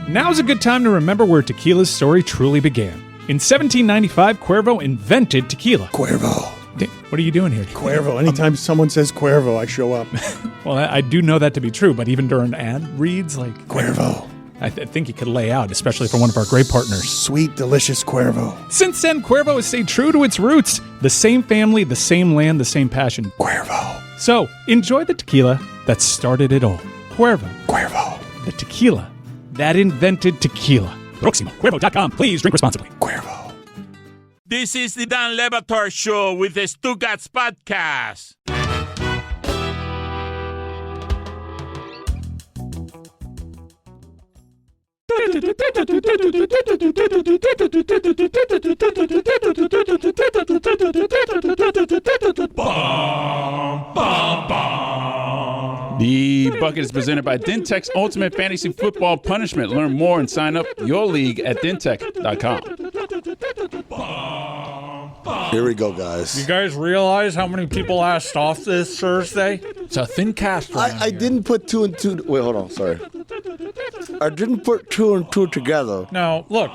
Now's a good time to remember where tequila's story truly began. In 1795, Cuervo invented tequila. Cuervo. What are you doing here? Cuervo. Anytime someone says Cuervo, I show up. Well, I do know that to be true, but even during ad reads, like... Cuervo. I think he could lay out, especially for one of our great partners. Sweet, delicious Cuervo. Since then, Cuervo has stayed true to its roots. The same family, the same land, the same passion. Cuervo. So, enjoy the tequila that started it all. Cuervo. Cuervo. The tequila that invented tequila. Proximo. Cuervo.com. Please drink responsibly. Cuervo. This is the Dan Batard Show with the Stugotz podcast. The Bucket is presented by DenTek's Ultimate Fantasy Football Punishment. Learn more and sign up your league at DenTek.com. Here we go, guys. You guys realize how many people asked off this Thursday? It's a thin cast. I didn't put two and two. Wait, hold on. Sorry. I didn't put two and two together. Now, look.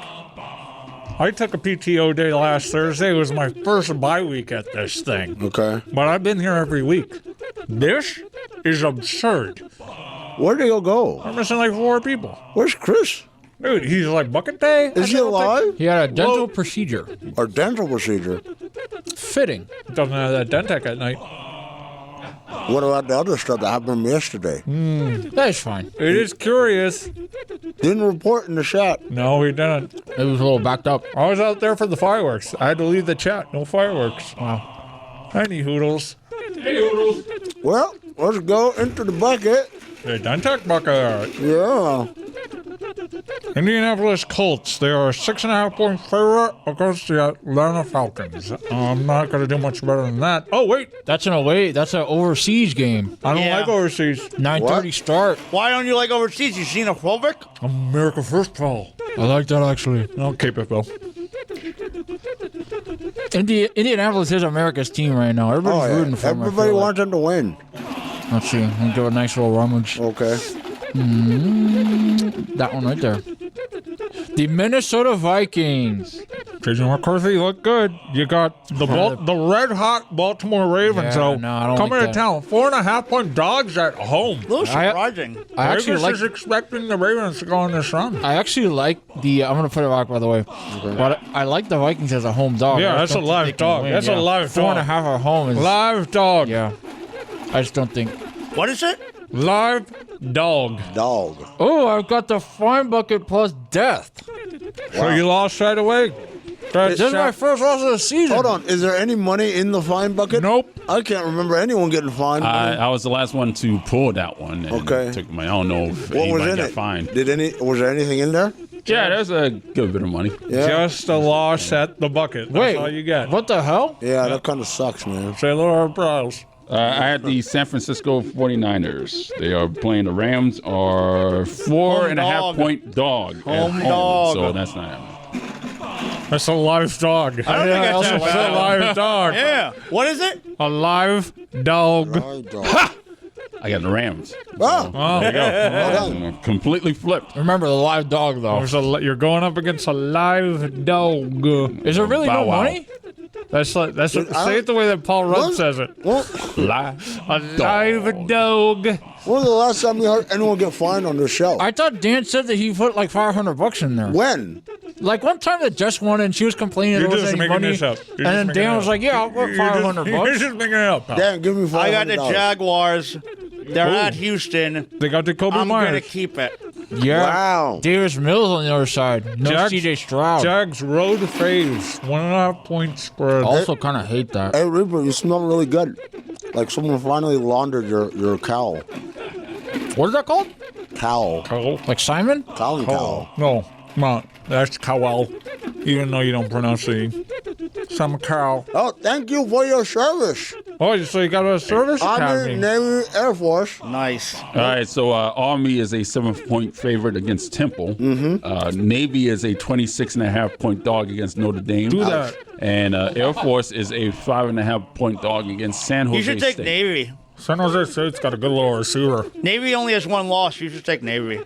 I took a PTO day last Thursday. It was my first bye week at this thing. Okay. But I've been here every week. This is absurd. Where did he go? We're missing like 4 people. Where's Chris? Dude, he's like bucket day. Is he alive? He had a dental procedure. Or dental procedure? Fitting. Doesn't have that DenTek at night. What about the other stuff that happened yesterday? That's fine. It is curious. Didn't report in the chat. No, he didn't. It was a little backed up. I was out there for the fireworks. I had to leave the chat. No fireworks. Wow. Any hoodles. Hey, hoodles. Well, let's go into the bucket. The DenTek Bucket. Yeah. Indianapolis Colts. They are a 6.5-point favorite against the Atlanta Falcons. I'm not going to do much better than that. Oh, wait. That's an away. That's an overseas game. I don't like overseas. 9:30 start. Why don't you like overseas? You seen a xenophobic? America first, Paul. I like that actually. I'll keep it, Bill. Indianapolis is America's team right now. Everybody's rooting for them. Everybody wants them to win. Let's see. I'll give a nice little rummage. Okay. That one right there. The Minnesota Vikings. JJ McCarthy look good. You got the red-hot Baltimore Ravens, Yeah, no, I don't coming like to town. 4.5-point dogs at home. A little surprising. I actually Vegas like. is expecting the Ravens to go on this run. I actually like the. I'm gonna put it back, by the way. But I like the Vikings as a home dog. Yeah, I that's just a don't think live they can dog. win. That's a live dog. 4.5 at home is Live dog. Yeah. I just don't think. What is it? Live dog. Dog. Oh, I've got the Fine Bucket plus death. So you lost right away? This is my first loss of the season. Hold on. Is there any money in the fine bucket? Nope. I can't remember anyone getting fined. I was the last one to pull that one. And Okay. Took my, I don't know if What was anybody in got it? fined. Was there anything in there? Yeah, there's a good bit of money. Yeah. Just a loss at the bucket. That's Wait, all you get. what the hell? Yeah, that kind of sucks, man. Say hello to Browse. I had the San Francisco 49ers. They are playing the Rams, are 4.5-point dog. Home at dog. So that's not happening. That's a live dog. I don't think that's That's that a live dog. Yeah. What is it? A live dog. Ha! I got the Rams. Oh, Oh, there you go. Completely flipped. Remember the live dog though. You're going up against a live dog. Is there really Bow no wow. money? Say it the way that Paul Rudd says it. well, Live. A live dog. when was the last time you heard anyone get fined on this show? I thought Dan said that he put like $500 in there. When? Like one time that Jess won and she was complaining You're there wasn't just any making money. this up. And then Dan was like, "Yeah, I'll put $500." You're just making it up. Pal. Dan, give me $500. I got the Jaguars. They're Ooh. at Houston. They got Jacoby I'm going to Myers. keep it. Yeah. Wow. Davis Mills on the other side. No Jags- CJ Stroud. Jags road phase. 1.5-point spread. Also kind of hate that. Hey, Reaper, you smell really good. Like someone finally laundered your cowl. What is that called? Cowl. Cow. Like Simon? Colin cowl. No, come on. That's Cowell. Even though you don't pronounce the some cow. Oh, thank you for your service. Oh, so you got a service Army, academy. Navy, Air Force. Nice. All right, so Army is a 7-point favorite against Temple. Navy is a 26.5-point dog against Notre Dame. Do that. And Air Force is a 5.5-point dog against San Jose You should take State. Navy. San Jose State's got a good little receiver. Navy only has one loss. You should take Navy.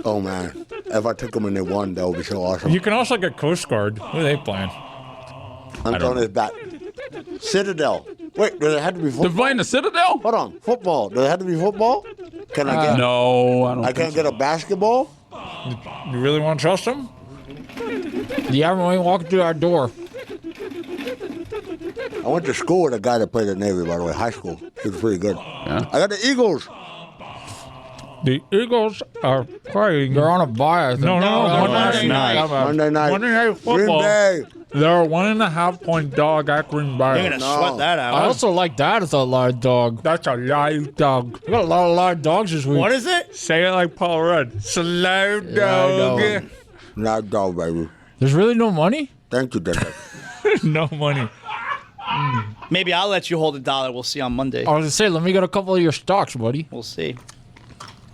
Oh, man. if I took them and they won, that would be so awesome. You can also get Coast Guard. Who are they playing? I'm throwing this back. Citadel. Wait, does it have to be They're football? playing the Citadel? Hold on, football. Does it have to be football? Can I get? No, I don't I think can't get a basketball. You really want to trust them? Yeah, when we walk through our door. I went to school with a guy that played at Navy, by the way, high school. He was pretty good. Yeah. I got the Eagles. The Eagles are playing. They're on a bye, I think. No, Monday night. Monday night. Monday Night Football. Green Bay. They're a 1.5 point dog at Green Bay. You're going to sweat that out. I also like that as a live dog. That's a live dog. We got a lot of live dogs this week. What is it? Say it like Paul Rudd. It's a live Yeah, I dog. know. Not dog, baby. There's really no money? Thank you, DenTek. No money. Maybe I'll let you hold $1. We'll see on Monday. I was going to say, let me get a couple of your stocks, buddy. We'll see.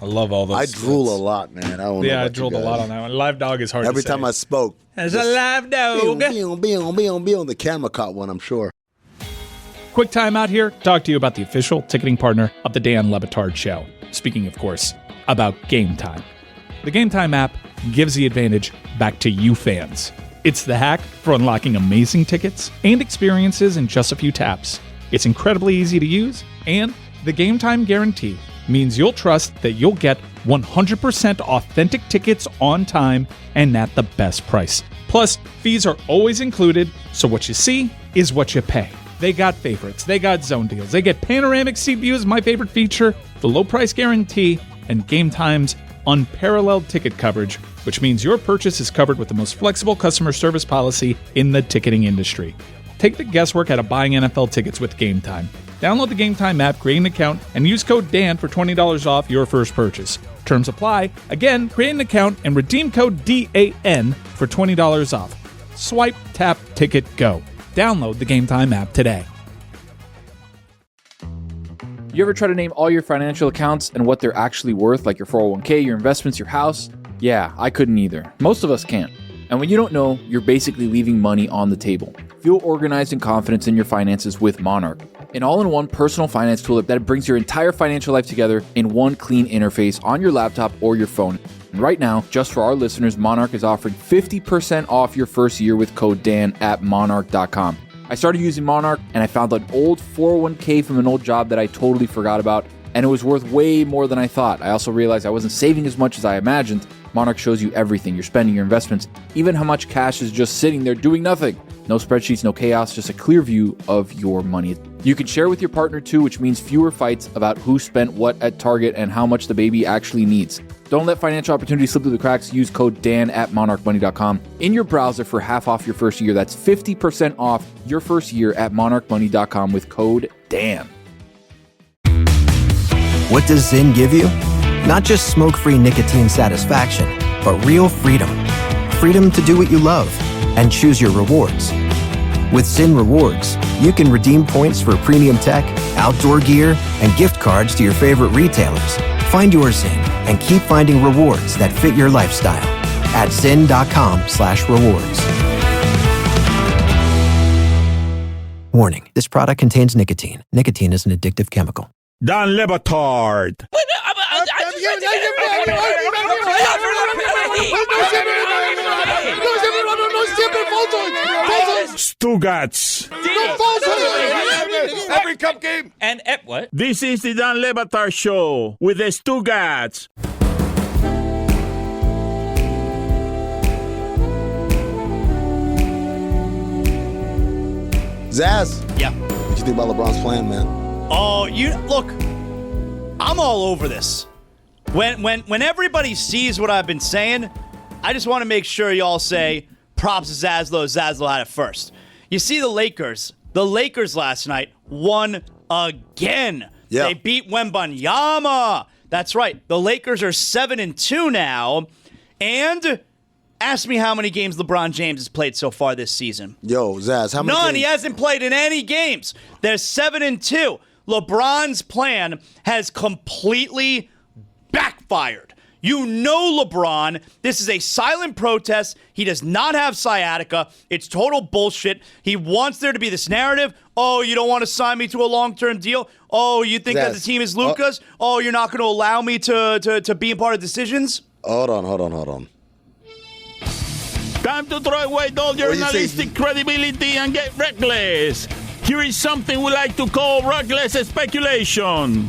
I love all those. I drool a lot, man. I don't know Yeah, I about you drooled a guys. lot on that one. Live dog is hard Every to say. time I spoke. It's a live dog. The camera caught one, I'm sure. Quick time out here to talk to you about the official ticketing partner of the Dan Batard Show. Speaking, of course, about Game Time. The Game Time app gives the advantage back to you fans. It's the hack for unlocking amazing tickets and experiences in just a few taps. It's incredibly easy to use, and the Game Time guarantee means you'll trust that you'll get 100% authentic tickets on time and at the best price. Plus, fees are always included, so what you see is what you pay. They got favorites, they got zone deals, they get panoramic seat views, my favorite feature, the low price guarantee, and Game Time's unparalleled ticket coverage, which means your purchase is covered with the most flexible customer service policy in the ticketing industry. Take the guesswork out of buying NFL tickets with Game Time. Download the Game Time app, create an account, and use code DAN for $20 off your first purchase. Terms apply. Again, create an account and redeem code DAN for $20 off. Swipe, tap, ticket, go. Download the Game Time app today. You ever try to name all your financial accounts and what they're actually worth, like your 401k, your investments, your house? Yeah, I couldn't either. Most of us can't. And when you don't know, you're basically leaving money on the table. Feel organized and confident in your finances with Monarch, an all-in-one personal finance tool that brings your entire financial life together in one clean interface on your laptop or your phone. And right now, just for our listeners, Monarch is offering 50% off your first year with code DAN at monarch.com. I started using Monarch and I found an old 401k from an old job that I totally forgot about, and it was worth way more than I thought. I also realized I wasn't saving as much as I imagined. Monarch shows you everything, your spending, your investments, even how much cash is just sitting there doing nothing. No spreadsheets, no chaos, just a clear view of your money. You can share with your partner too, which means fewer fights about who spent what at Target and how much the baby actually needs. Don't let financial opportunities slip through the cracks. Use code DAN at monarchmoney.com in your browser for half off your first year. That's 50% off your first year at monarchmoney.com with code DAN. What does Zyn give you? Not just smoke-free nicotine satisfaction, but real freedom. Freedom to do what you love and choose your rewards. With Zyn Rewards, you can redeem points for premium tech, outdoor gear, and gift cards to your favorite retailers. Find your Zyn and keep finding rewards that fit your lifestyle at zyn.com/rewards. Warning, this product contains nicotine. Nicotine is an addictive chemical. Dan Batard. Stugotz. Every cup game. And what? This is the Dan Batard Show with the Stugotz. Zaz, Yeah. what you think about LeBron's plan, man? Oh, you look. I'm all over this. When everybody sees what I've been saying, I just want to make sure y'all say props to Zaslow. Zaslow had it first. You see the Lakers. The Lakers last night won again. Yeah. They beat Wembanyama. That's right. The Lakers are 7-2 now. And ask me how many games LeBron James has played so far this season. Yo, Zaz, how many None. He games- hasn't played in any games. They're 7-2. LeBron's plan has completely backfired. You know LeBron. This is a silent protest. He does not have sciatica. It's total bullshit. He wants there to be this narrative. Oh, you don't want to sign me to a long-term deal? Oh, you think that the Zaz, team is Luka's? Oh, you're not going to allow me to be a part of decisions? Hold on. Time to throw away all What do you journalistic credibility and get reckless. Here is something we like to call reckless speculation.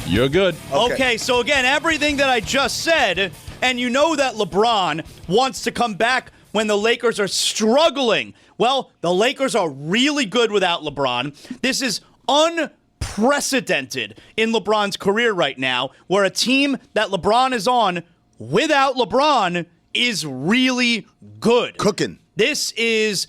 You're good. Okay, so again, everything that I just said, and you know that LeBron wants to come back when the Lakers are struggling. Well, the Lakers are really good without LeBron. This is unprecedented in LeBron's career right now, where a team that LeBron is on without LeBron is really good. Cooking. This is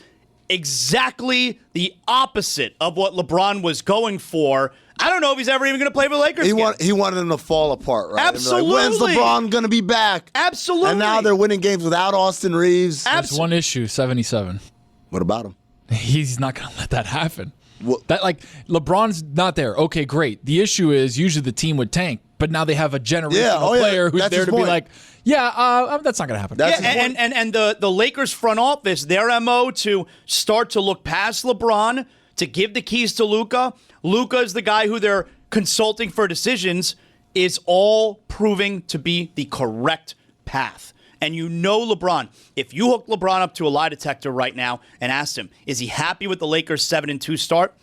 exactly the opposite of what LeBron was going for. I don't know if he's ever even going to play for the Lakers again. He wanted them to fall apart, right? Absolutely. When's LeBron going to be back? Absolutely. And now they're winning games without Austin Reeves. There's one issue, 77. What about him? He's not going to let that happen. Well, That LeBron's not there. Okay, great. The issue is usually the team would tank, but now they have a generational player who's That's there his to be point. like, that's not going to happen. That's Yeah, his point. and the Lakers front office, their MO to start to look past LeBron, to give the keys to Luka. Luka is the guy who they're consulting for decisions, is all proving to be the correct path. And you know LeBron, if you hook LeBron up to a lie detector right now and asked him, is he happy with the Lakers 7-2 start?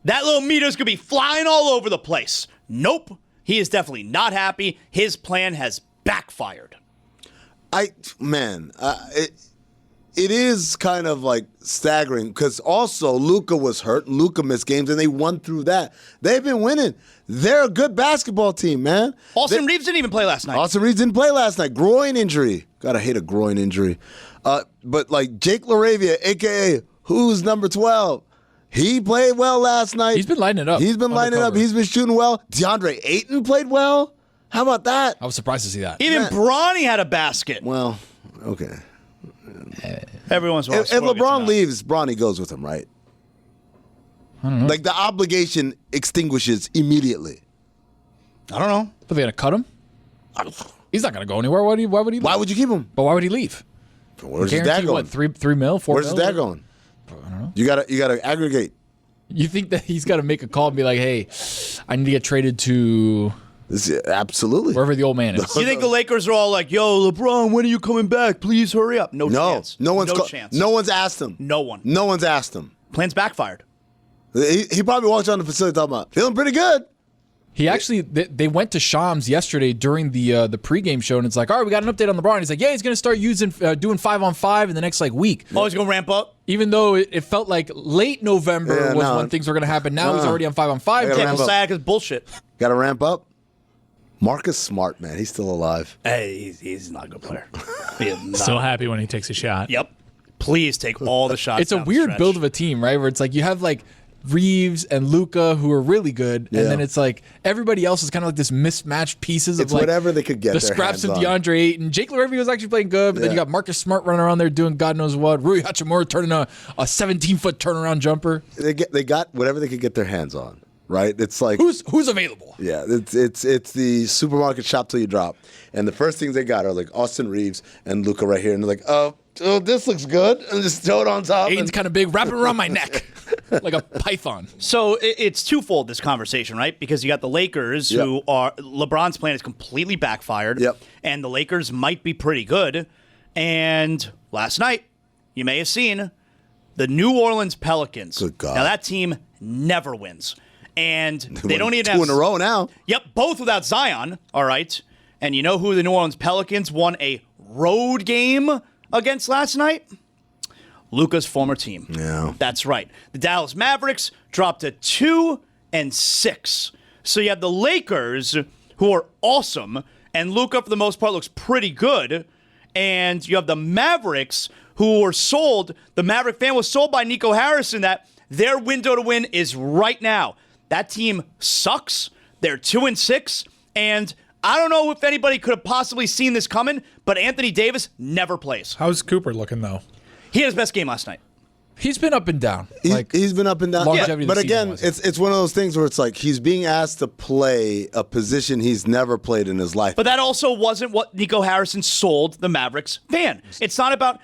That little meter's going to be flying all over the place. Nope. He is definitely not happy. His plan has backfired. It is kind of like staggering because also Luka was hurt. Luka missed games, and they won through that. They've been winning. They're a good basketball team, man. Austin Reeves didn't even play last night. Austin Reeves didn't play last night. Groin injury. Gotta hate a groin injury. But like Jake LaRavia, a.k.a. who's number 12, he played well last night. He's been lining it up. He's been lining up. He's been shooting well. DeAndre Ayton played well. How about that? I was surprised to see that. Even Bronny had a basket. Well, okay. Every once in a while. If LeBron leaves, Bronny goes with him, right? I don't know. Like the obligation extinguishes immediately. I don't know. But they going to cut him? He's not going to go anywhere. Why would he leave? Why would you keep him? But why would he leave? Where's his dad Guarantee going? what, 3 mil, 4 Where's mil? his dad going? I don't know. You gotta aggregate. You think that he's got to make a call and be like, hey, I need to get traded to Absolutely. wherever the old man is? You think the Lakers are all like, yo, LeBron, when are you coming back? Please hurry up. No chance. No chance. asked him. No one. No one's asked him. Plans backfired. He probably walked on the facility talking about feeling pretty good. He actually, they went to Shams yesterday during the pregame show, and it's like, all right, we got an update on LeBron. He's like, yeah, he's going to start doing 5-on-5 in the next week. Oh, he's going to ramp up? Even though it felt like late November was when things were going to happen. Now he's already on 5-on-5. Campbell Sciatica is bullshit. Got to ramp up. Marcus Smart, man, he's still alive. Hey, he's not a good player. He is not. So happy when he takes a shot. Yep. Please take all the shots. It's a weird build of a team, right? Where it's like you have like Reeves and Luka who are really good, and then it's like everybody else is kind of like this mismatched pieces of It's like whatever they could get the their scraps of hands on. DeAndre Ayton. Jake LaRavia was actually playing good, but then you got Marcus Smart running around there doing God knows what. Rui Hachimura turning a 17-foot turnaround jumper. They got whatever they could get their hands on. Right? It's like Who's available? Yeah, it's the supermarket shop till you drop. And the first things they got are like Austin Reeves and Luka right here, and they're like, oh, this looks good, and just throw it on top. Ayton's kind of big, wrapping around my neck like a python. So it's twofold, this conversation, right? Because you got the Lakers who are LeBron's plan is completely backfired. Yep. And the Lakers might be pretty good. And last night, you may have seen the New Orleans Pelicans. Good God. Now that team never wins. And they don't even two have in a row now. Yep, both without Zion, all right. And you know who the New Orleans Pelicans won a road game against last night? Luka's former team. Yeah. That's right. The Dallas Mavericks dropped to 2-6. So you have the Lakers, who are awesome, and Luka, for the most part, looks pretty good. And you have the Mavericks, who were sold. The Maverick fan was sold by Nico Harrison that their window to win is right now. That team sucks. They're 2-6. And I don't know if anybody could have possibly seen this coming, but Anthony Davis never plays. How's Cooper looking, though? He had his best game last night. He's been up and down. He's been up and down. longevity of But the again, season-wise. it's one of those things where it's like he's being asked to play a position he's never played in his life. But that also wasn't what Nico Harrison sold the Mavericks fan. It's not about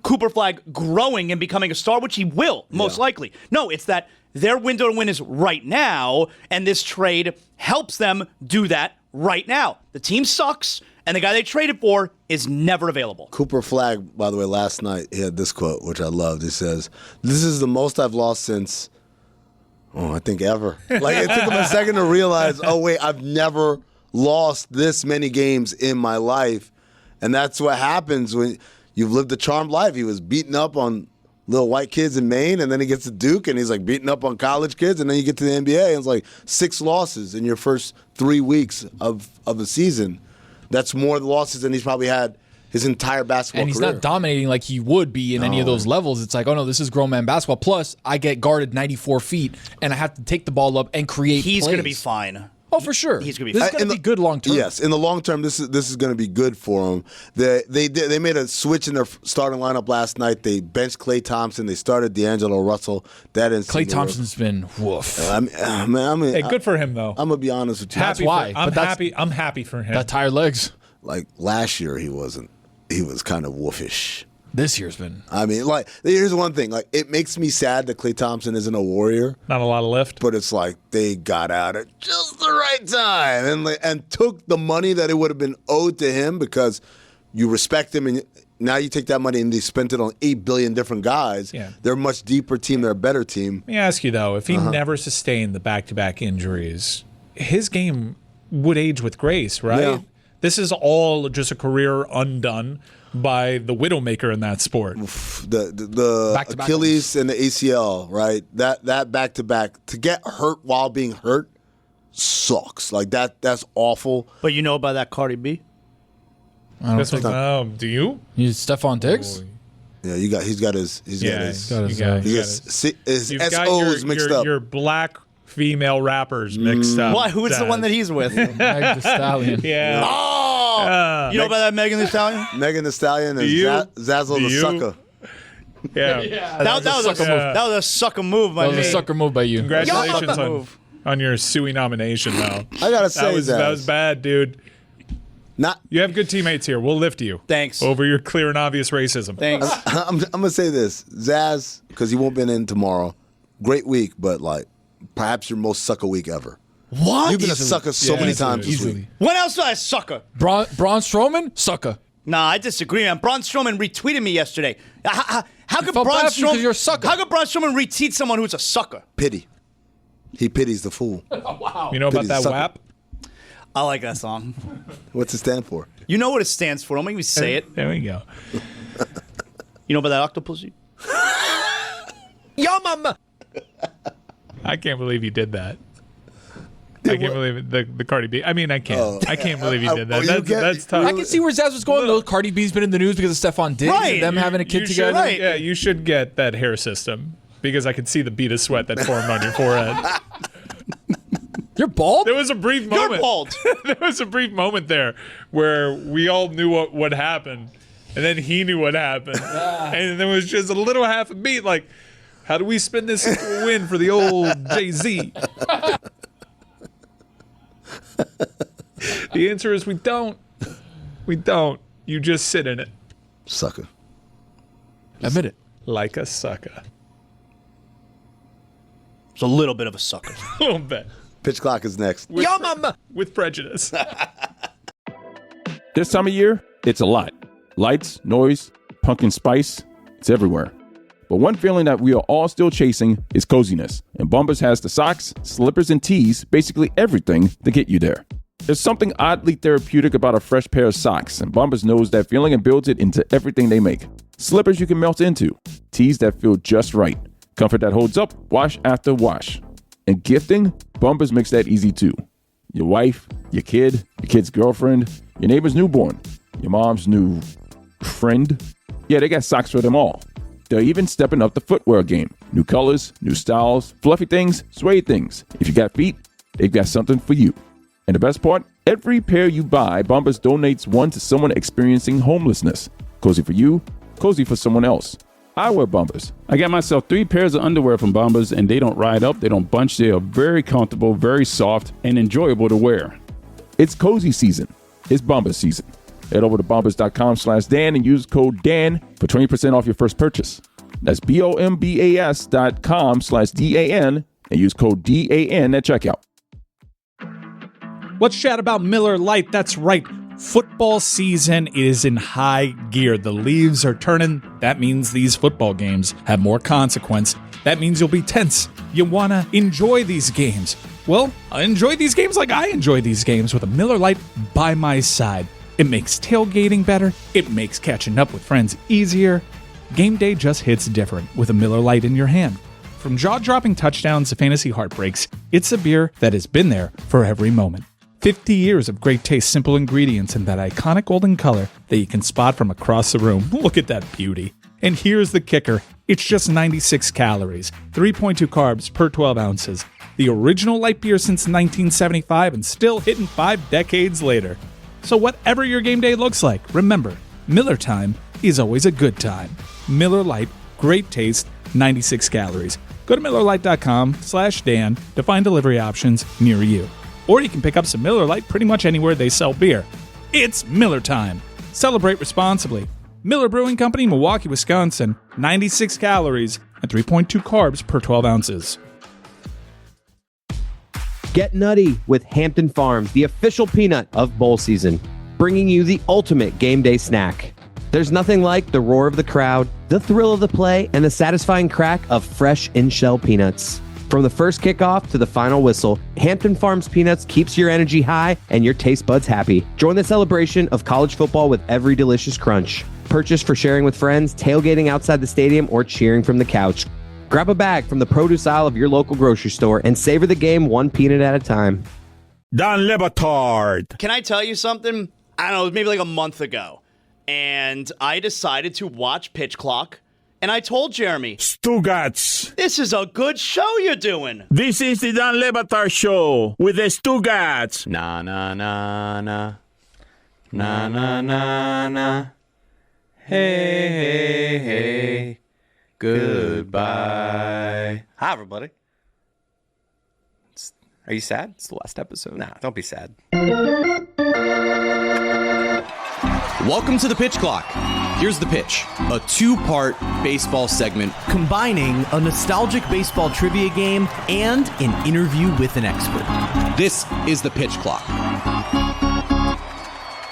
Cooper Flag growing and becoming a star, which he will, most likely. No, it's that their window to win is right now, and this trade helps them do that right now. The team sucks, And the guy they traded for is never available. Cooper Flagg, by the way, last night, he had this quote, which I loved. He says, "This is the most I've lost since, I think ever." Like, it took him a second to realize, oh, wait, I've never lost this many games in my life. And that's what happens when you've lived a charmed life. He was beating up on little white kids in Maine, and then he gets to Duke, and he's like beating up on college kids, and then you get to the NBA, and it's like 6 losses in your first 3 weeks of a season. That's more losses than he's probably had his entire basketball and he's career. not dominating like he would be in any of those levels. It's like, oh no, this is grown man basketball. Plus, I get guarded 94 feet, and I have to take the ball up and create He's going to plays. be fine. Oh, for sure. He's going to be This fine. is going to be good long term. Yes, in the long term, this is going to be good for him. They made a switch in their starting lineup last night. They benched Klay Thompson. They started D'Angelo Russell. That is Klay Thompson's been woof. Hey, good for him though. I'm gonna be honest with you. That's why. I'm But that's- happy. I'm happy for him. Got tired legs. Like last year, he wasn't. He was kind of woofish. This year's been. I mean, like, here's one thing. Like, it makes me sad that Klay Thompson isn't a Warrior. Not a lot of lift. But it's like they got out at just the right time and took the money that it would have been owed to him because you respect him, and now you take that money and they spent it on 8 billion different guys. Yeah. They're a much deeper team. They're a better team. Let me ask you though, if he never sustained the back-to-back injuries, his game would age with grace, right? Yeah. This is all just a career undone by the widowmaker in that sport. The Back-to-back Achilles and the ACL, right? That back-to-back, to get hurt while being hurt sucks. Like, that's awful. But you know about that Cardi B? This was, do you? You Stephon Diggs? Yeah, he's got his You've SOs mixed up. Your black female rappers mixed up. What? Who is the one that he's with? Meg the Stallion. Yeah. Oh! You know about that Megan Thee Stallion? Megan Thee Stallion and Zaslow the sucker. Yeah. That was a sucker move by That was me. a sucker move by you. Congratulations on your Suey nomination, though. I gotta say that was bad, dude. You have good teammates here. We'll lift you. Thanks. Over your clear and obvious racism. Thanks. I'm gonna say this, Zaz, because he won't be in tomorrow. Great week, but like perhaps your most sucker week ever. What? You've been a sucker so many times this week. When else did I sucker? Braun Strowman? Sucker. Nah, I disagree, man. Braun Strowman retweeted me yesterday. How could felt Braun bad for you 'cause Strowman? you're a sucker. How could Braun Strowman retweet someone who's a sucker? Pity. He pities the fool. Wow. You know about Pity's that a sucker. WAP? I like that song. What's it stand for? You know what it stands for. Don't make me say it. There we go. You know about that octopusy? Yo, mama. I can't believe you did that. I can't believe it. The Cardi B. I mean, I can't. I can't believe you did that. That's tough. I can see where Zaz was going, though. Cardi B's been in the news because of Stephon Diggs and them having a kid You together. should, yeah, you should get that hair system because I could see the bead of sweat that formed on your forehead. You're bald? There was a brief moment. You're bald. There was a brief moment there where we all knew what happened, and then he knew what happened, and there was just a little half a beat. Like, how do we spin this into a win for the old Jay-Z? The answer is we don't. We don't. You just sit in it. Sucker. Admit it. Like a sucker. It's a little bit of a sucker. A little bit. Pitch clock is next. Yo, mama. With prejudice. This time of year, it's a lot. Lights, noise, pumpkin spice, it's everywhere. But one feeling that we are all still chasing is coziness. And Bombas has the socks, slippers, and tees, basically everything to get you there. There's something oddly therapeutic about a fresh pair of socks, and Bombas knows that feeling and builds it into everything they make. Slippers you can melt into, tees that feel just right, comfort that holds up, wash after wash. And gifting, Bombas makes that easy too. Your wife, your kid's girlfriend, your neighbor's newborn, your mom's new friend. Yeah, they got socks for them all. They're even stepping up the footwear game. New colors, new styles, fluffy things, suede things. If you got feet, they've got something for you. And the best part, every pair you buy, Bombas donates one to someone experiencing homelessness. Cozy for you, cozy for someone else. I wear Bombas. I got myself 3 pairs of underwear from Bombas, and they don't ride up, they don't bunch, they are very comfortable, very soft, and enjoyable to wear. It's cozy season. It's Bombas season. Head over to bombas.com/Dan and use code DAN for 20% off your first purchase. That's BOMBAS.com/DAN and use code DAN at checkout. Let's chat about Miller Lite. That's right. Football season is in high gear. The leaves are turning. That means these football games have more consequence. That means you'll be tense. You want to enjoy these games. Well, enjoy these games like I enjoy these games with a Miller Lite by my side. It makes tailgating better. It makes catching up with friends easier. Game day just hits different with a Miller Lite in your hand. From jaw-dropping touchdowns to fantasy heartbreaks, it's a beer that has been there for every moment. 50 years of great taste, simple ingredients, and that iconic golden color that you can spot from across the room. Look at that beauty. And here's the kicker. It's just 96 calories, 3.2 carbs per 12 ounces. The original light beer since 1975 and still hitting 5 decades later. So whatever your game day looks like, remember, Miller time is always a good time. Miller Lite, great taste, 96 calories. Go to MillerLite.com/Dan to find delivery options near you. Or you can pick up some Miller Lite pretty much anywhere they sell beer. It's Miller time. Celebrate responsibly. Miller Brewing Company, Milwaukee, Wisconsin. 96 calories and 3.2 carbs per 12 ounces. Get nutty with Hampton Farms, the official peanut of bowl season, bringing you the ultimate game day snack. There's nothing like the roar of the crowd, the thrill of the play, and the satisfying crack of fresh in-shell peanuts. From the first kickoff to the final whistle, Hampton Farms Peanuts keeps your energy high and your taste buds happy. Join the celebration of college football with every delicious crunch. Purchase for sharing with friends, tailgating outside the stadium, or cheering from the couch. Grab a bag from the produce aisle of your local grocery store and savor the game one peanut at a time. Dan Batard. Can I tell you something? I don't know, it was maybe like a month ago. And I decided to watch Pitch Clock. And I told Jeremy, Stugotz. this is a good show you're doing. This is the Dan Batard show with the Stugotz. Na na na na. Na na na na. Hey, hey, hey. Goodbye. Hi, everybody. Are you sad? It's the last episode. Nah, don't be sad. Welcome to the Pitch Clock. Here's the pitch. A 2-part baseball segment combining a nostalgic baseball trivia game and an interview with an expert. This is the Pitch Clock.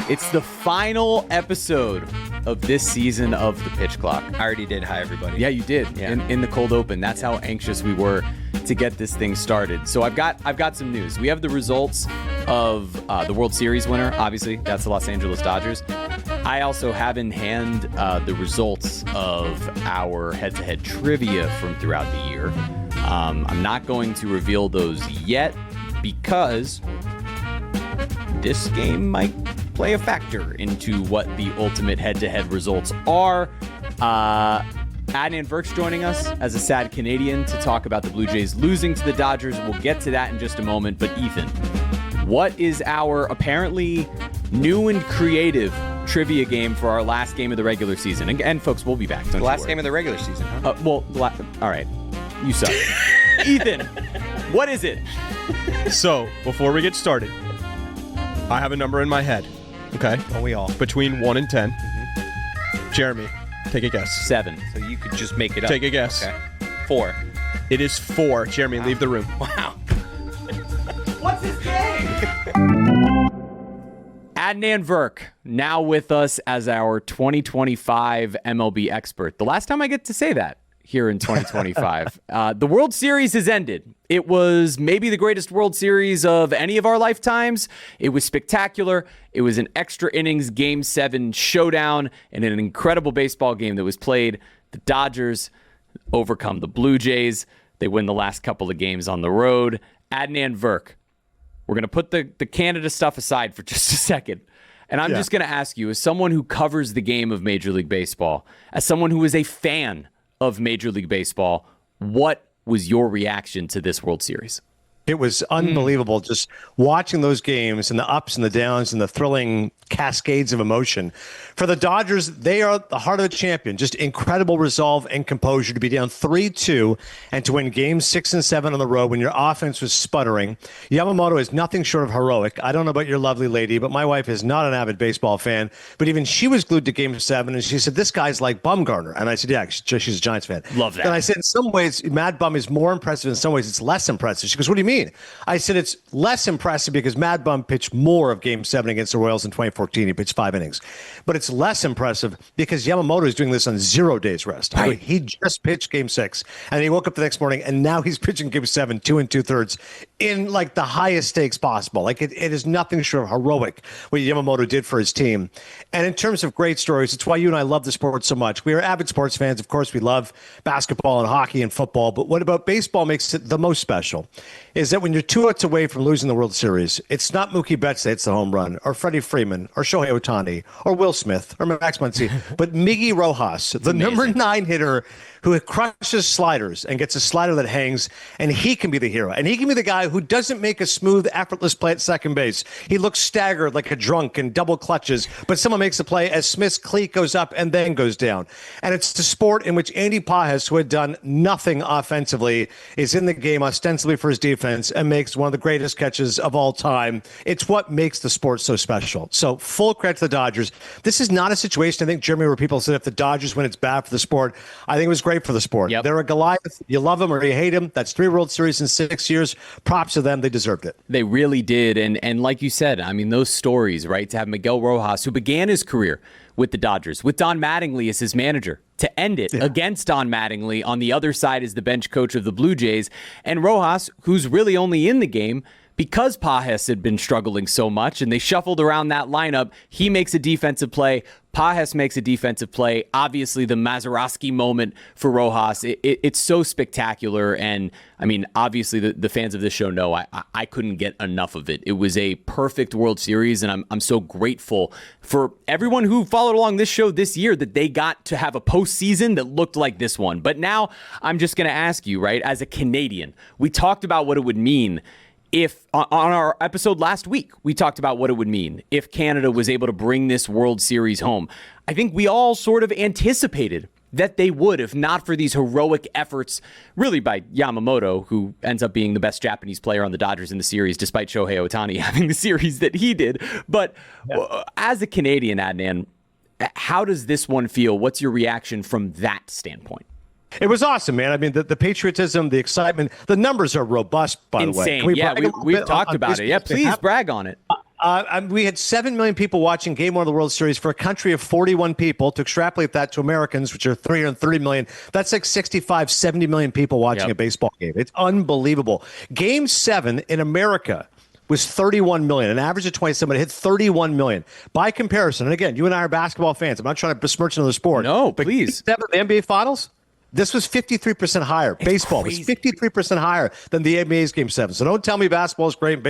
It's the final episode of this season of the Pitch Clock. I already did. Hi, everybody. Yeah, you did. Yeah. In the cold open. That's how anxious we were to get this thing started. So I've got some news. We have the results of the World Series winner. Obviously, that's the Los Angeles Dodgers. I also have in hand the results of our head-to-head trivia from throughout the year. I'm not going to reveal those yet because this game might play a factor into what the ultimate head-to-head results are. Adnan Virk's joining us as a sad Canadian to talk about the Blue Jays losing to the Dodgers. We'll get to that in just a moment. But Ethan, what is our apparently new and creative trivia game for our last game of the regular season? And folks, we'll be back. The last game of the regular season, huh? All right. You suck. Ethan, what is it? So, before we get started, I have a number in my head. Okay? Don't we all? Between 1 and 10. Mm-hmm. Jeremy, take a guess. 7. So you could just make it up. Take a guess. Okay. 4. It is 4. Jeremy, wow. Leave the room. Wow. What's this game? Adnan Virk, now with us as our 2025 MLB expert. The last time I get to say that here in 2025. The World Series has ended. It was maybe the greatest World Series of any of our lifetimes. It was spectacular. It was an extra innings Game 7 showdown and an incredible baseball game that was played. The Dodgers overcome the Blue Jays. They win the last couple of games on the road. Adnan Virk, we're going to put the Canada stuff aside for just a second. And I'm just going to ask you, as someone who covers the game of Major League Baseball, as someone who is a fan of Major League Baseball, what was your reaction to this World Series? It was unbelievable just watching those games and the ups and the downs and the thrilling cascades of emotion. For the Dodgers, they are the heart of the champion. Just incredible resolve and composure to be down 3-2 and to win games 6 and 7 on the road when your offense was sputtering. Yamamoto is nothing short of heroic. I don't know about your lovely lady, but my wife is not an avid baseball fan. But even she was glued to Game 7, and she said, this guy's like Bumgarner. And I said, yeah, she's a Giants fan. Love that. And I said, in some ways, Mad Bum is more impressive. In some ways, it's less impressive. She goes, what do you mean? mean? I said it's less impressive because Mad Bum pitched more of Game 7 against the Royals in 2014. He pitched 5 innings. But it's less impressive because Yamamoto is doing this on 0 days rest. Right. I mean, he just pitched Game 6, and he woke up the next morning, and now he's pitching Game 7, 2 2/3, in like the highest stakes possible. Like it is nothing short of heroic what Yamamoto did for his team. And in terms of great stories, it's why you and I love the sport so much. We are avid sports fans. Of course, we love basketball and hockey and football. But what about baseball makes it the most special is that when you're 2 outs away from losing the World Series, it's not Mookie Betts that hits the home run, or Freddie Freeman, or Shohei Ohtani, or Will Smith, or Max Muncy, but Miggy Rojas, the number 9 hitter who crushes sliders and gets a slider that hangs, and he can be the hero. And he can be the guy who doesn't make a smooth, effortless play at second base. He looks staggered like a drunk and double clutches, but someone makes a play as Smith's cleat goes up and then goes down. And it's the sport in which Andy Pages, who had done nothing offensively, is in the game ostensibly for his defense and makes one of the greatest catches of all time. It's what makes the sport so special. So full credit to the Dodgers. This is not a situation, I think, Jeremy, where people said if the Dodgers win, it's bad for the sport. I think it was great for the sport. Yep. They're a Goliath. You love them or you hate them. That's 3 World Series in 6 years. Props to them. They deserved it. They really did. And like you said, I mean, those stories, right? To have Miguel Rojas, who began his career with the Dodgers, with Don Mattingly as his manager, to end it against Don Mattingly on the other side as the bench coach of the Blue Jays, and Rojas, who's really only in the game because Pages had been struggling so much and they shuffled around that lineup. He makes a defensive play. Pages makes a defensive play. Obviously, the Mazeroski moment for Rojas, it's so spectacular. And, I mean, obviously, the fans of this show know I couldn't get enough of it. It was a perfect World Series, and I'm so grateful for everyone who followed along this show this year that they got to have a postseason that looked like this one. But now I'm just going to ask you, right, as a Canadian, we talked about what it would mean if, on our episode last week, we talked about what it would mean if Canada was able to bring this World Series home. I think we all sort of anticipated that they would, if not for these heroic efforts, really by Yamamoto, who ends up being the best Japanese player on the Dodgers in the series, despite Shohei Ohtani having the series that he did. But as a Canadian, Adnan, how does this one feel? What's your reaction from that standpoint? It was awesome, man. I mean, the patriotism, the excitement, the numbers are robust, by the way. We've talked about it. Yeah, please brag on it. We had 7 million people watching Game 1 of the World Series for a country of 41 people. To extrapolate that to Americans, which are 330 million, that's like 65, 70 million people watching a baseball game. It's unbelievable. Game 7 in America was 31 million, an average of 27, but it hit 31 million. By comparison, and again, you and I are basketball fans. I'm not trying to besmirch another sport. No, please. Game 7 of the NBA Finals, this was 53% higher. Baseball was 53% higher than the NBA's Game 7. So don't tell me basketball is great.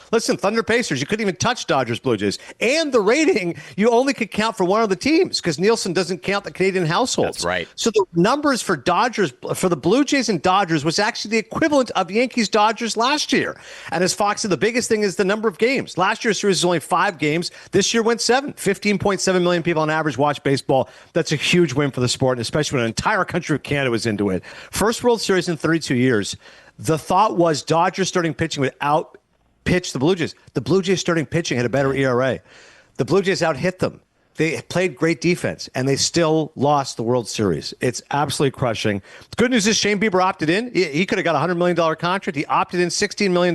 Listen, Thunder Pacers, you couldn't even touch Dodgers Blue Jays. And the rating, you only could count for one of the teams because Nielsen doesn't count the Canadian households. That's right. So the numbers for the Blue Jays and Dodgers was actually the equivalent of Yankees Dodgers last year. And as Fox said, the biggest thing is the number of games. Last year's series was only 5 games. This year went 7. 15.7 million people on average watch baseball. That's a huge win for the sport, and especially when an entire country of Canada was into it. First World Series in 32 years. The thought was Dodgers starting pitching would out-pitch the Blue Jays. The Blue Jays starting pitching had a better ERA. The Blue Jays out-hit them. They played great defense, and they still lost the World Series. It's absolutely crushing. The good news is Shane Bieber opted in. He could have got a $100 million contract. He opted in $16 million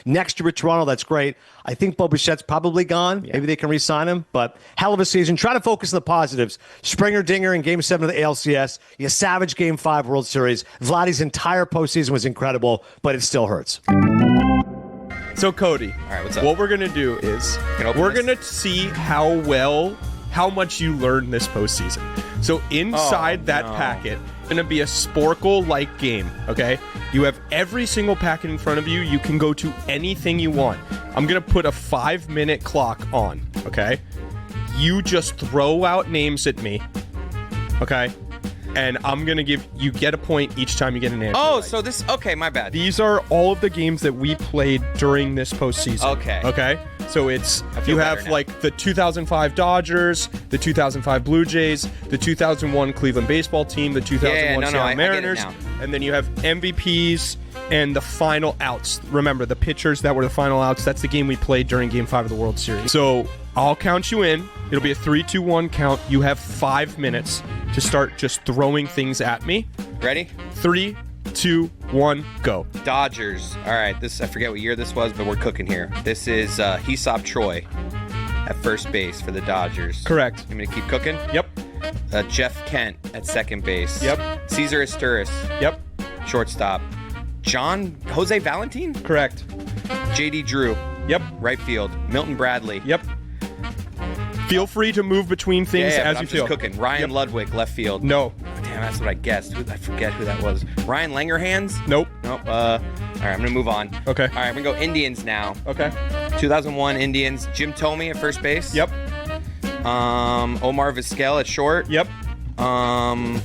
next year with Toronto. That's great. I think Bo Bichette's probably gone. Maybe they can re-sign him, but hell of a season. Try to focus on the positives. Springer Dinger in Game 7 of the ALCS. You savage Game 5 World Series. Vladdy's entire postseason was incredible, but it still hurts. So, Cody, all right, what's up? What we're going to do is we're going to see how much you learned this postseason. So inside that packet, going to be a Sporkle-like game, okay? You have every single packet in front of you. You can go to anything you want. I'm going to put a 5-minute clock on, okay? You just throw out names at me, okay? And I'm going to you get a point each time you get an answer. Oh, so this, okay, my bad. These are all of the games that we played during this postseason. Okay? So you have like the 2005 Dodgers, the 2005 Blue Jays, the 2001 Cleveland baseball team, the 2001 Seattle Mariners, and then you have MVPs and the final outs. Remember, the pitchers that were the final outs, that's the game we played during Game 5 of the World Series. So I'll count you in. It'll be a 3-2-1 count. You have 5 minutes to start just throwing things at me. Ready? 3, 2, 1, go. Dodgers. All right, I forget what year this was, but we're cooking here. This is Hesop Troy at first base for the Dodgers. Correct. I'm going to keep cooking? Yep. Jeff Kent at second base. Yep. Cesar Asturis. Yep. Shortstop. Jose Valentin? Correct. JD Drew. Yep. Right field. Milton Bradley. Yep. Feel free to move between things as you feel. I'm just cooking. Ryan Ludwig, left field. No. Damn, that's what I guessed. I forget who that was. Ryan Langerhans? Nope. Nope. All right, I'm going to move on. Okay. All right, I'm going to go Indians now. Okay. 2001 Indians. Jim Thome at first base. Yep. Omar Vizquel at short. Yep. Kenny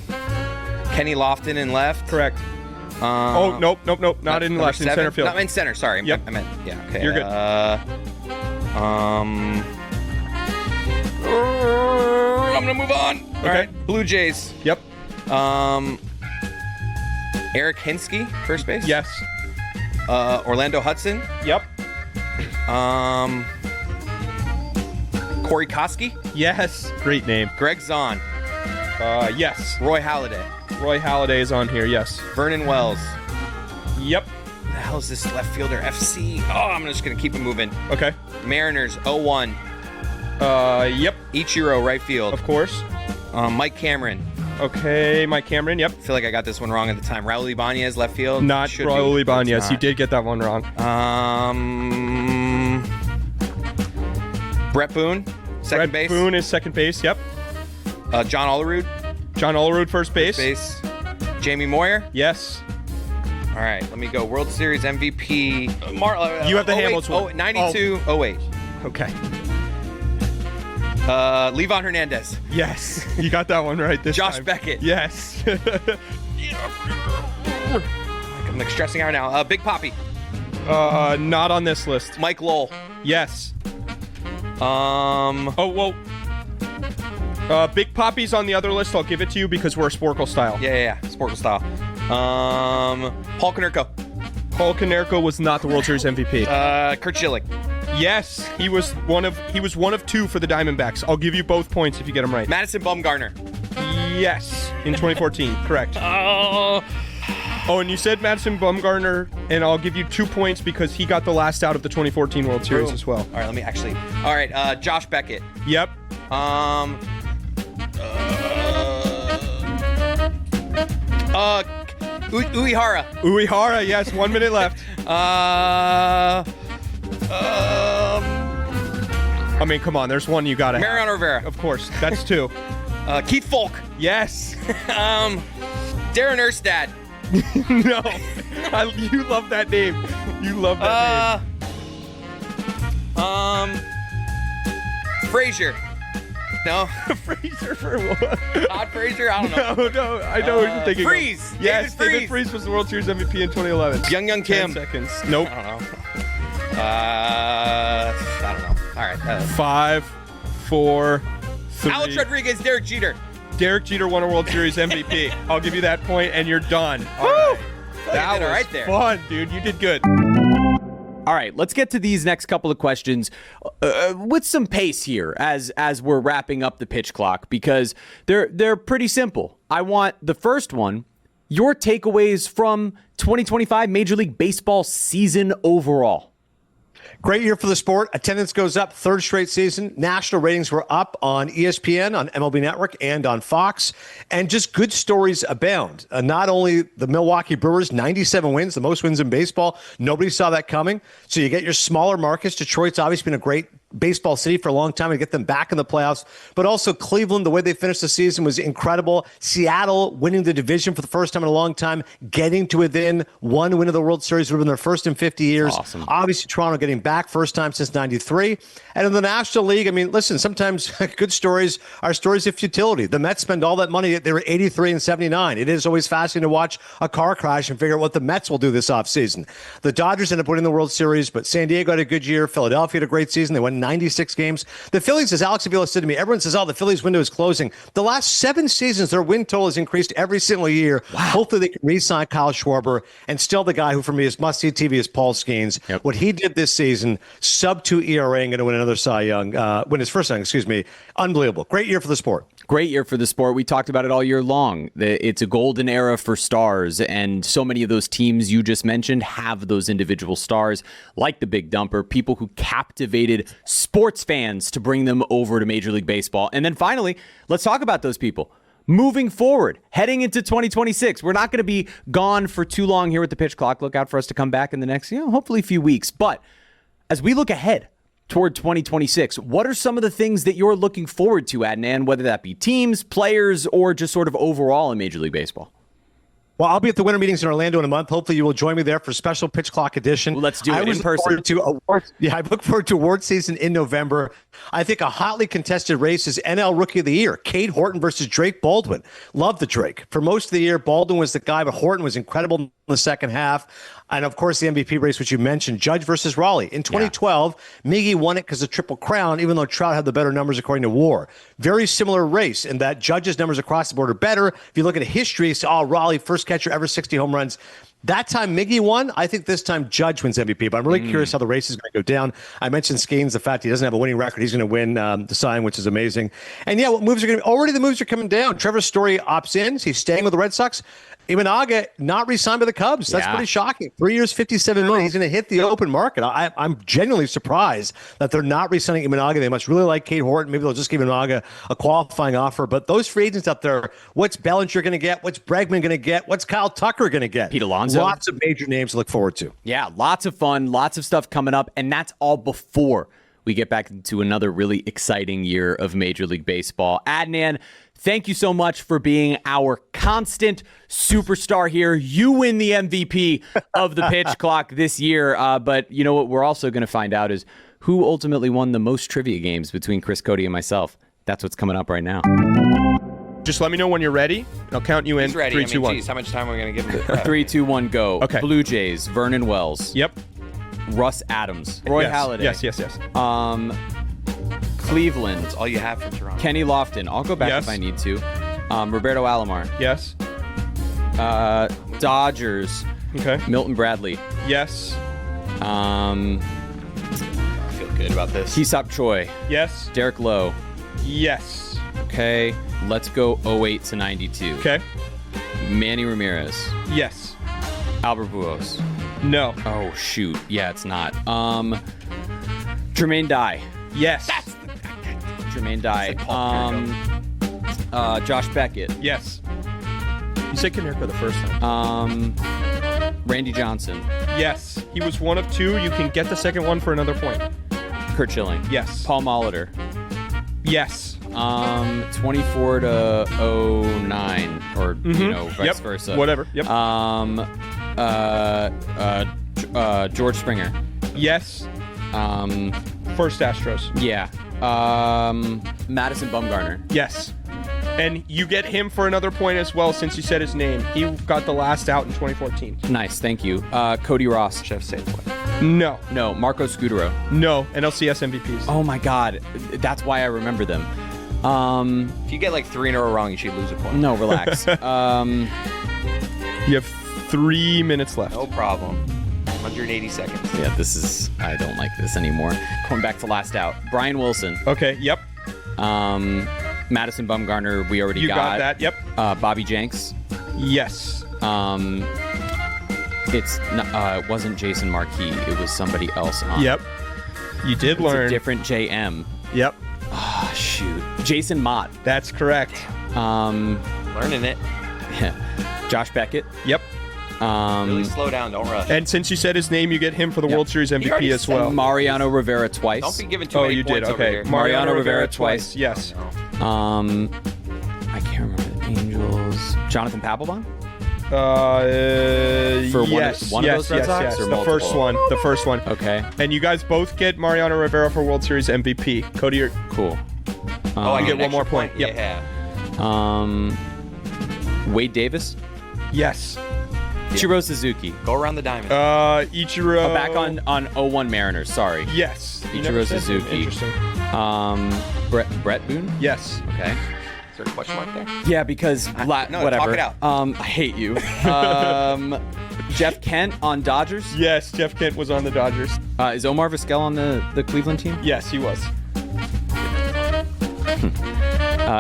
Lofton in left. Correct. Nope. Not in left. In center field. Not in center. Sorry. Yep. I meant, yeah. Okay. You're good. I'm gonna move on. Okay. All right. Blue Jays. Yep. Eric Hinsky, first base. Yes. Orlando Hudson. Yep. Corey Koski. Yes. Great name. Greg Zahn. Yes. Roy Halladay. Roy Halladay is on here. Yes. Vernon Wells. Yep. What the hell is this left fielder? FC. Oh, I'm just gonna keep it moving. Okay. Mariners. 01. Yep. Ichiro, right field. Of course. Mike Cameron. Okay, Mike Cameron. Yep. I feel like I got this one wrong at the time. Raul Ibanez, left field. Not Raul Ibanez. You did get that one wrong. Brett Boone, second base. Brett Boone is second base. Yep. John Olerud. John Olerud, first base. First base. Jamie Moyer. Yes. All right, let me go. World Series MVP. You have the Hamilton one. 92. Oh, wait. Okay. Levon Hernandez. Yes. You got that one right this Josh time. Beckett. Yes. I'm like stressing out now. Big Papi. Not on this list. Mike Lowell. Yes. Big Papi's on the other list. I'll give it to you because we're Sporkle style. Yeah. Sporkle style. Paul Konerko. Paul Konerko was not the World Series MVP. Kurt Schilling. Yes, he was one of two for the Diamondbacks. I'll give you both points if you get them right. Madison Bumgarner. Yes, in 2014. Correct. Oh, and you said Madison Bumgarner, and I'll give you 2 points because he got the last out of the 2014 World Series as well. All right, let me actually. All right, Josh Beckett. Yep. Uehara. Uehara, yes. 1 minute left. I mean, come on. There's one you got to have. Mariano Rivera. Of course. That's two. Keith Folk. Yes. Darren Erstad. No. You love that name. You love that name. Frazier. No. Frazier for what? Todd Frazier? I don't know. No. I know what you're thinking. Freeze. Of. Yes, David Freeze was the World Series MVP in 2011. Young Kim. 10 seconds. Nope. I don't know. I don't know. All right. 5, 4, 3. Alex Rodriguez, Derek Jeter. Derek Jeter won a World Series MVP. I'll give you that point, and you're done. All right. That was right there. Fun, dude. You did good. All right, let's get to these next couple of questions with some pace here as we're wrapping up the pitch clock because they're pretty simple. I want the first one, your takeaways from 2025 Major League Baseball season overall. Great year for the sport. Attendance goes up, third straight season. National ratings were up on ESPN, on MLB Network, and on Fox. And just good stories abound. Not only the Milwaukee Brewers, 97 wins, the most wins in baseball. Nobody saw that coming. So you get your smaller markets. Detroit's obviously been a great baseball city for a long time to get them back in the playoffs. But also Cleveland, the way they finished the season was incredible. Seattle winning the division for the first time in a long time, getting to within one win of the World Series would have been their first in 50 years. Awesome. Obviously, Toronto getting back, first time since 93. And in the National League, I mean, listen, sometimes good stories are stories of futility. The Mets spend all that money. They were 83 and 79. It is always fascinating to watch a car crash and figure out what the Mets will do this offseason. The Dodgers ended up winning the World Series, but San Diego had a good year. Philadelphia had a great season. They went won 96 games. The Phillies, as Alex Avila said to me, everyone says, the Phillies window is closing. The last 7 seasons, their win total has increased every single year. Wow. Hopefully they can re-sign Kyle Schwarber, and still the guy who for me is must-see TV is Paul Skeens. Yep. What he did this season, sub-2 ERA, and going to win another Cy Young, win his first Cy Young, unbelievable. Great year for the sport. Great year for the sport. We talked about it all year long. It's a golden era for stars, and so many of those teams you just mentioned have those individual stars, like the Big Dumper, people who captivated sports fans to bring them over to Major League Baseball. And then finally, let's talk about those people. Moving forward, heading into 2026, we're not going to be gone for too long here with the pitch clock. Look out for us to come back in the next, hopefully a few weeks. But as we look ahead toward 2026, what are some of the things that you're looking forward to, Adnan, whether that be teams, players, or just sort of overall in Major League Baseball? Well, I'll be at the winter meetings in Orlando in a month. Hopefully, you will join me there for special pitch clock edition. Well, let's do it in person. I look forward to award season in November. I think a hotly contested race is NL Rookie of the Year. Cade Horton versus Drake Baldwin. Love the Drake. For most of the year, Baldwin was the guy, but Horton was incredible in the second half. And, of course, the MVP race, which you mentioned, Judge versus Raleigh. In 2012, Miggy won it because of Triple Crown, even though Trout had the better numbers according to WAR. Very similar race in that Judge's numbers across the board are better. If you look at history, Raleigh, first catcher ever, 60 home runs. That time Miggy won. I think this time Judge wins MVP, but I'm really curious how the race is going to go down. I mentioned Skeens, the fact he doesn't have a winning record. He's going to win the Cy Young, which is amazing. And what moves are going to be? Already the moves are coming down. Trevor Story opts in. He's staying with the Red Sox. Imanaga not re-signed by the Cubs. That's pretty shocking. 3 years, $57 million. He's going to hit the open market. I'm genuinely surprised that they're not re-signing Imanaga. They must really like Cade Horton. Maybe they'll just give Imanaga a qualifying offer. But those free agents up there, what's Bellinger going to get? What's Bregman going to get? What's Kyle Tucker going to get? Pete Alonso. Lots of major names to look forward to. Yeah, lots of fun, lots of stuff coming up, and that's all before we get back into another really exciting year of Major League Baseball. Adnan, thank you so much for being our constant superstar here. You win the MVP of the pitch clock this year. But you know what we're also going to find out is who ultimately won the most trivia games between Chris Cody and myself. That's what's coming up right now. Just let me know when you're ready. I'll count you in. He's ready. 3, 2, 1. How much time are we going to give him? 3, 2, 1, go. Okay. Blue Jays, Vernon Wells. Yep. Russ Adams. Roy Halladay. Yes. Cleveland. That's all you have from Toronto. Kenny Lofton. I'll go back if I need to. Roberto Alomar. Yes. Dodgers. Okay. Milton Bradley. Yes. I feel good about this. Aesop Choi. Yes. Derek Lowe. Yes. Okay. Let's go 08 to 92. Okay. Manny Ramirez. Yes. Albert Pujols. No. Oh, shoot. Yeah, it's not. Jermaine Dye. Yes. Jermaine Dye. Josh Beckett. Yes. You said Konerko the first time. Randy Johnson. Yes. He was one of two. You can get the second one for another point. Kurt Schilling. Yes. Paul Molitor. Yes. 24 to 09, or vice versa. Whatever. Yep. George Springer. Yes. First Astros. Yeah. Madison Bumgarner. Yes. And you get him for another point as well since you said his name. He got the last out in 2014. Nice, thank you. Cody Ross. Jeff Safeway. No. No. Marco Scudero. No. NLCS MVPs. Oh my God. That's why I remember them. If you get like 3 in a row wrong, you should lose a point. No, relax. You have 3 minutes left. No problem. 180 seconds. Yeah, I don't like this anymore. Going back to last out. Brian Wilson. Okay, yep. Madison Bumgarner, we already got. You got that, yep. Bobby Jenks. Yes. It wasn't Jason Marquis. It was somebody else. Yep. You did learn. A different JM. Yep. Ah, shoot. Jason Mott. That's correct. Learning it. Josh Beckett. Yep. Really slow down. Don't rush. And since you said his name, you get him for the World Series MVP as well. Mariano Rivera twice. Don't be giving too many points over here. Mariano Rivera twice. Yes. I can't remember the Angels. Jonathan Papelbon? For one of those Red Sox? Or the first one. Okay. And you guys both get Mariano Rivera for World Series MVP. Cody, you're cool. I get one more point. Yep. Yeah. Wade Davis? Yes. Ichiro Suzuki. Go around the diamond. Ichiro. Back on 0-1 Mariners. Sorry. Yes. You Ichiro never said him. Suzuki. Interesting. Brett Boone. Yes. Okay. Is there a question mark there? Yeah, because No, whatever. talk it out. I hate you. Jeff Kent on Dodgers. Yes, Jeff Kent was on the Dodgers. Is Omar Vizquel on the Cleveland team? Yes, he was.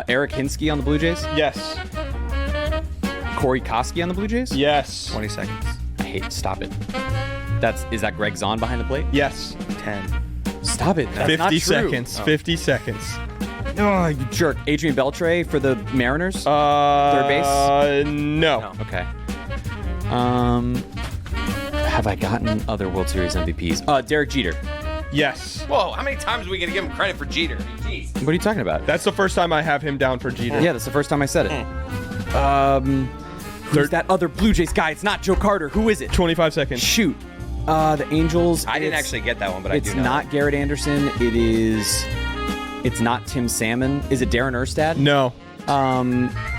Eric Hinsky on the Blue Jays. Yes. Corey Koski on the Blue Jays. Yes. 20 seconds. I hate. Stop it. Is that Greg Zahn behind the plate? Yes. 10. Stop it. That's 50 not true. seconds. 50 seconds. Oh, you jerk. Adrian Beltre for the Mariners? Third base? No. Okay. Have I gotten other World Series MVPs? Derek Jeter. Yes. Whoa, how many times are we going to give him credit for Jeter? Jeez. What are you talking about? That's the first time I have him down for Jeter. Yeah, that's the first time I said it. Who's that other Blue Jays guy? It's not Joe Carter. Who is it? 25 seconds. Shoot. The Angels. I didn't actually get that one, but I do know. It's not Garrett Anderson. It's not Tim Salmon. Is it Darren Erstad? No.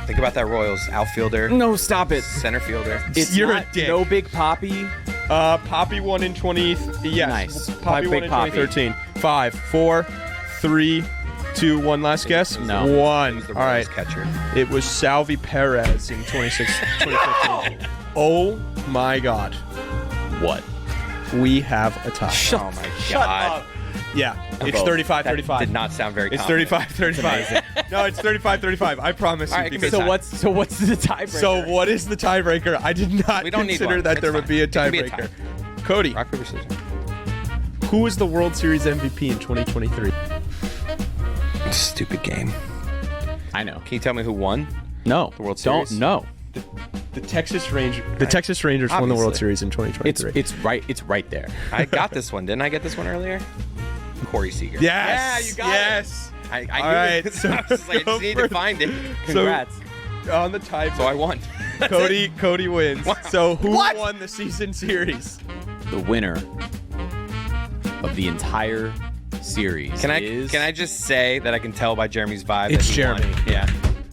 Think about that Royals outfielder. No, stop it. Center fielder. You're not a dick. No Big Poppy. Poppy won in 20. Yes. Nice. Poppy won in 2013. 5, 4, 3, 2, 1. Last guess. No. 1. The All right. Royals catcher. It was Salvi Perez in 2015. Oh my God. What? We have a tie. Oh my God. Yeah. It's 35-35. That did not sound very It's confident. 35-35. No, it's 35-35. I promise All you. right, because- So what's the tiebreaker? So what is the tiebreaker? I did not We don't need consider one. that It's there would fine. be a It can be a tiebreaker. tie. Cody, Rock, paper, scissors. who was the World Series MVP in 2023? Stupid game. I know. Can you tell me who won No. the World Series? Don't know. The Texas Rangers. The Texas Rangers won the World Obviously. Series in 2023. It's right there. I got this one. Didn't I get this one earlier? Corey Seager. Yes. Yeah, you got yes. it. I knew All right, it. so I was like, I just need to find it. Congrats. On the tie, So I won. Cody wins. Wow. So who What? won the season series? The winner of the entire series Can is... I just say that I can tell by Jeremy's vibe It's that he Jeremy. won? Yeah.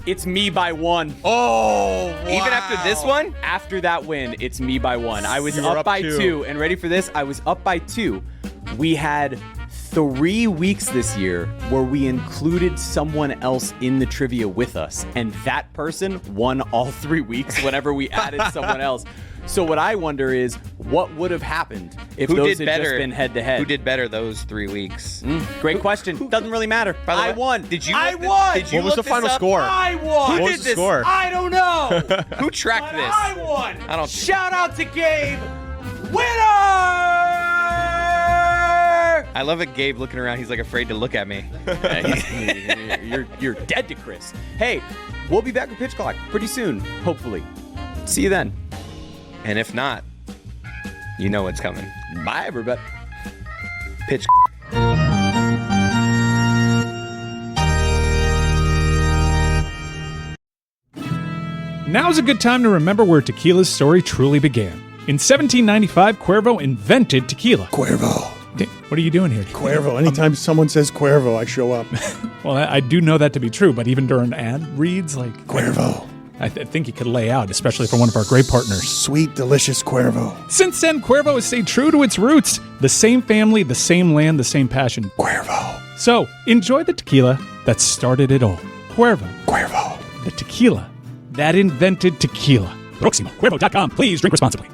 It's me by 1. Oh, wow. Even after this one? After that win, it's me by 1. I was You were up by 2. And ready for this? I was up by 2. We had 3 weeks this year where we included someone else in the trivia with us. And that person won all 3 weeks whenever we added someone else. So what I wonder is, what would have happened if Who those did had better? just been head-to-head? Who did better those 3 weeks? Great question. Doesn't really matter. By the I way, won. Did you? I look won. Did you What was look the final this up? score? I won. What Who was did the this? score? I don't know. Who tracked But this? I won. I don't- Shout out to Gabe. Winner! I love it. Gabe looking around. He's like afraid to look at me. You're dead to Chris. Hey, we'll be back with Pitch Clock pretty soon, hopefully. See you then. And if not, you know what's coming. Bye, everybody. Pitch. Now's a good time to remember where tequila's story truly began. In 1795, Cuervo invented tequila. Cuervo. What are you doing here? Cuervo. Anytime someone says Cuervo, I show up. Well, I do know that to be true, but even during ad reads, like... Cuervo. I think you could lay out, especially for one of our great partners. Sweet, delicious Cuervo. Since then, Cuervo has stayed true to its roots. The same family, the same land, the same passion. Cuervo. So, enjoy the tequila that started it all. Cuervo. Cuervo. The tequila that invented tequila. Proximo. Cuervo.com. Please drink responsibly.